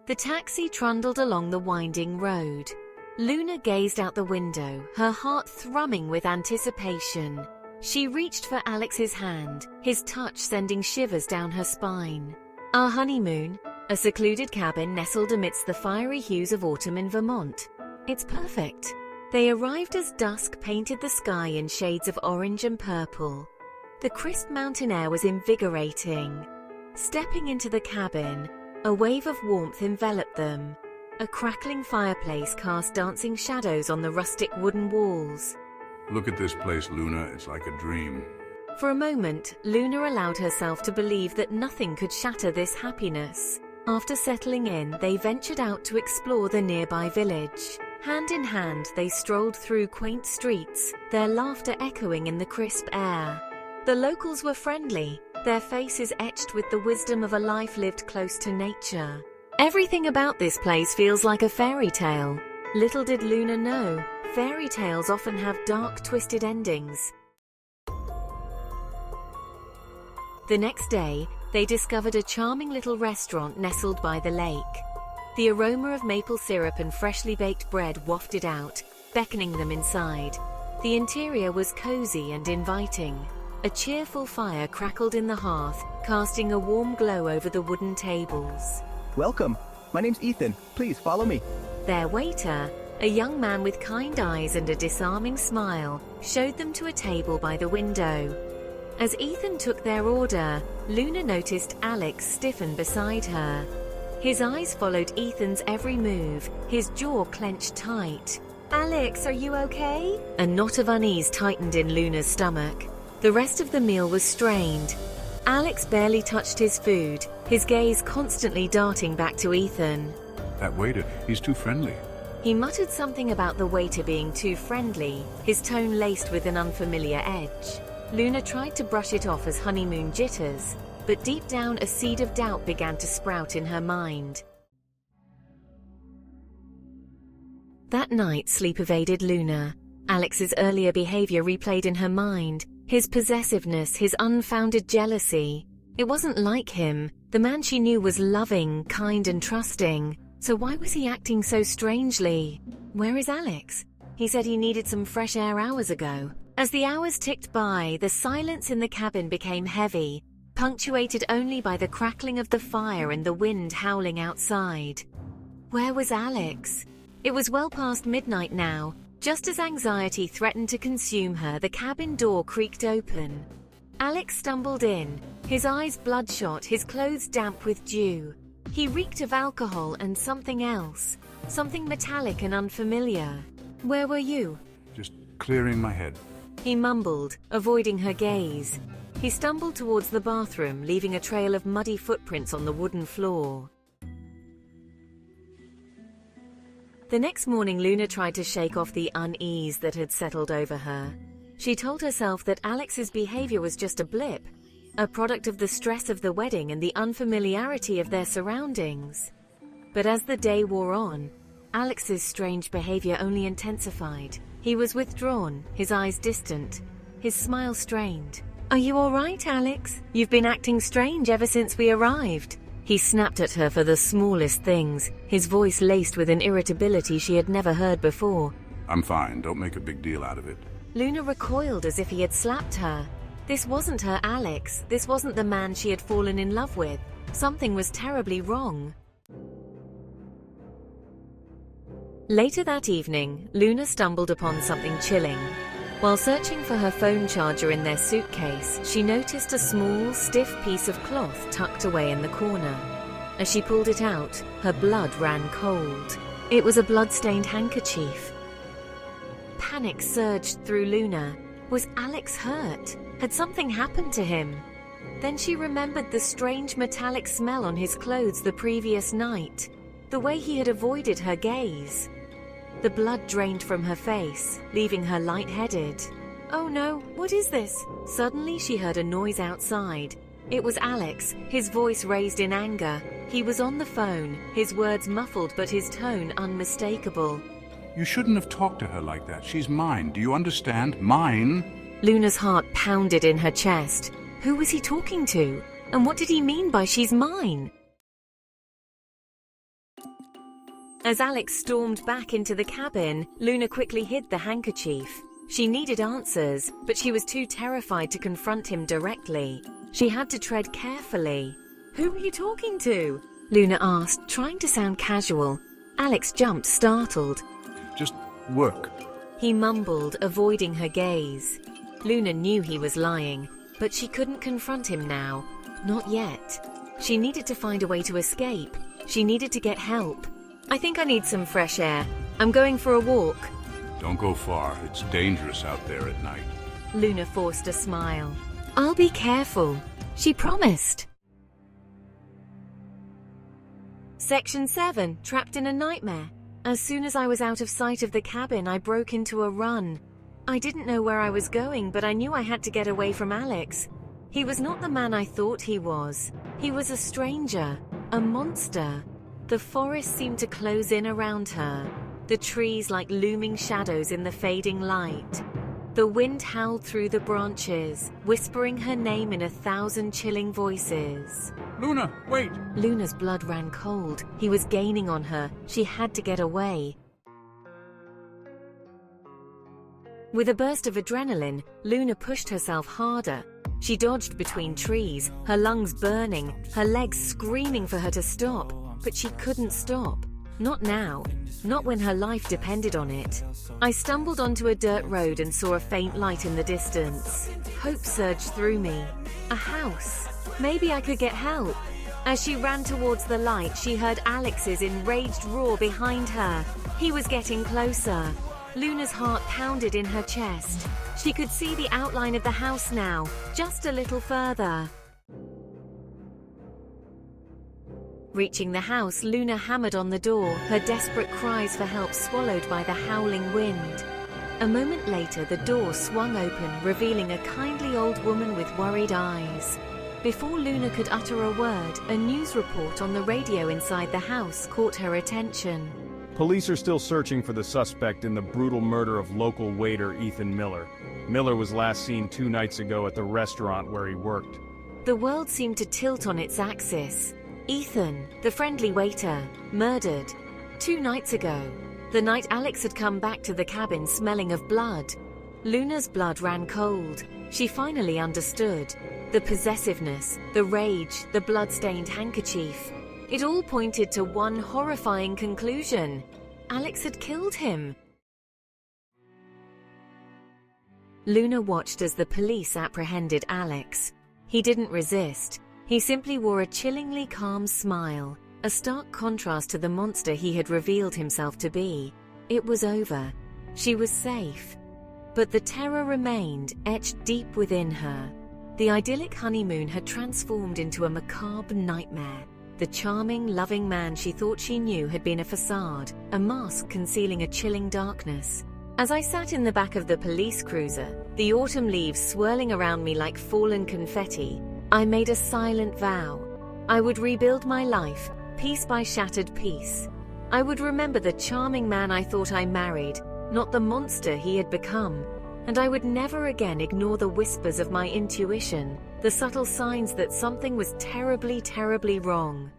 The taxi trundled along the winding road. Luna gazed out the window, her heart thrumming with anticipation. She reached for Alex's hand, his touch sending shivers down her spine. Our honeymoon, a secluded cabin nestled amidst the fiery hues of autumn in Vermont. It's perfect. They arrived as dusk painted the sky in shades of orange and purple. The crisp mountain air was invigorating. Stepping into the cabin, a wave of warmth enveloped them. A crackling fireplace cast dancing shadows on the rustic wooden walls. Look at this place, Luna. It's like a dream. For a moment, Luna allowed herself to believe that nothing could shatter this happiness. After settling in, they ventured out to explore the nearby village. Hand in hand, they strolled through quaint streets, their laughter echoing in the crisp air. The locals were friendly, their faces etched with the wisdom of a life lived close to nature. Everything about this place feels like a fairy tale. Little did Luna know, fairy tales often have dark, twisted endings. The next day, they discovered a charming little restaurant nestled by the lake. The aroma of maple syrup and freshly baked bread wafted out, beckoning them inside. The interior was cozy and inviting. A cheerful fire crackled in the hearth, casting a warm glow over the wooden tables. Welcome. My name's Ethan. Please follow me. Their waiter, a young man with kind eyes and a disarming smile, showed them to a table by the window. As Ethan took their order, Luna noticed Alex stiffen beside her. His eyes followed Ethan's every move, his jaw clenched tight. "Alex, are you okay?" A knot of unease tightened in Luna's stomach. The rest of the meal was strained. Alex barely touched his food, his gaze constantly darting back to Ethan. That waiter, he's too friendly. He muttered something about the waiter being too friendly, his tone laced with an unfamiliar edge. Luna tried to brush it off as honeymoon jitters, but deep down a seed of doubt began to sprout in her mind. That night, sleep evaded Luna. Alex's earlier behavior replayed in her mind, his possessiveness, his unfounded jealousy. It wasn't like him. The man she knew was loving, kind and trusting. So why was he acting so strangely? Where is Alex? He said he needed some fresh air hours ago. As the hours ticked by, the silence in the cabin became heavy, punctuated only by the crackling of the fire and the wind howling outside. Where was Alex? It was well past midnight now. Just as anxiety threatened to consume her, the cabin door creaked open. Alex stumbled in, his eyes bloodshot, his clothes damp with dew. He reeked of alcohol and something else, something metallic and unfamiliar. "Where were you?" Just clearing my head. He mumbled, avoiding her gaze. He stumbled towards the bathroom, leaving a trail of muddy footprints on the wooden floor. The next morning, Luna tried to shake off the unease that had settled over her. She told herself that Alex's behavior was just a blip, a product of the stress of the wedding and the unfamiliarity of their surroundings. But as the day wore on, Alex's strange behavior only intensified. He was withdrawn, his eyes distant, his smile strained. "Are you all right, Alex? You've been acting strange ever since we arrived." He snapped at her for the smallest things, his voice laced with an irritability she had never heard before. I'm fine. Don't make a big deal out of it. Luna recoiled as if he had slapped her. This wasn't her Alex. This wasn't the man she had fallen in love with. Something was terribly wrong. Later that evening, Luna stumbled upon something chilling. While searching for her phone charger in their suitcase, she noticed a small, stiff piece of cloth tucked away in the corner. As she pulled it out, her blood ran cold. It was a blood-stained handkerchief. Panic surged through Luna. Was Alex hurt? Had something happened to him? Then she remembered the strange metallic smell on his clothes the previous night, the way he had avoided her gaze. The blood drained from her face, leaving her lightheaded. "Oh no, what is this?" Suddenly she heard a noise outside. It was Alex, his voice raised in anger. He was on the phone, his words muffled but his tone unmistakable. You shouldn't have talked to her like that. She's mine. Do you understand? Mine. Luna's heart pounded in her chest. Who was he talking to? And what did he mean by "she's mine"? As Alex stormed back into the cabin, Luna quickly hid the handkerchief. She needed answers, but she was too terrified to confront him directly. She had to tread carefully. "Who are you talking to?" Luna asked, trying to sound casual. Alex jumped, startled. Just work. He mumbled, avoiding her gaze. Luna knew he was lying, but she couldn't confront him now. Not yet. She needed to find a way to escape. She needed to get help. "I think I need some fresh air. I'm going for a walk." Don't go far. It's dangerous out there at night. Luna forced a smile. "I'll be careful," she promised. Section 7. Trapped in a nightmare. As soon as I was out of sight of the cabin, I broke into a run. I didn't know where I was going, but I knew I had to get away from Alex. He was not the man I thought he was. He was a stranger, a monster. The forest seemed to close in around her, the trees like looming shadows in the fading light. The wind howled through the branches, whispering her name in 1,000 chilling voices. Luna, wait! Luna's blood ran cold. He was gaining on her. She had to get away. With a burst of adrenaline, Luna pushed herself harder. She dodged between trees, her lungs burning, her legs screaming for her to stop. But she couldn't stop. Not now. Not when her life depended on it. I stumbled onto a dirt road and saw a faint light in the distance. Hope surged through me. A house. Maybe I could get help. As she ran towards the light, she heard Alex's enraged roar behind her. He was getting closer. Luna's heart pounded in her chest. She could see the outline of the house now, just a little further. Reaching the house, Luna hammered on the door, her desperate cries for help swallowed by the howling wind. A moment later, the door swung open, revealing a kindly old woman with worried eyes. Before Luna could utter a word, a news report on the radio inside the house caught her attention. Police are still searching for the suspect in the brutal murder of local waiter Ethan Miller. Miller was last seen 2 nights ago at the restaurant where he worked. The world seemed to tilt on its axis. Ethan, the friendly waiter, murdered. 2 nights ago, the night Alex had come back to the cabin smelling of blood. Luna's blood ran cold. She finally understood. The possessiveness, the rage, the blood-stained handkerchief. It all pointed to one horrifying conclusion. Alex had killed him. Luna watched as the police apprehended Alex. He didn't resist. He simply wore a chillingly calm smile, a stark contrast to the monster he had revealed himself to be. It was over. She was safe. But the terror remained, etched deep within her. The idyllic honeymoon had transformed into a macabre nightmare. The charming, loving man she thought she knew had been a facade, a mask concealing a chilling darkness. As I sat in the back of the police cruiser, the autumn leaves swirling around me like fallen confetti, I made a silent vow. I would rebuild my life, piece by shattered piece. I would remember the charming man I thought I married, not the monster he had become. And I would never again ignore the whispers of my intuition, the subtle signs that something was terribly, terribly wrong.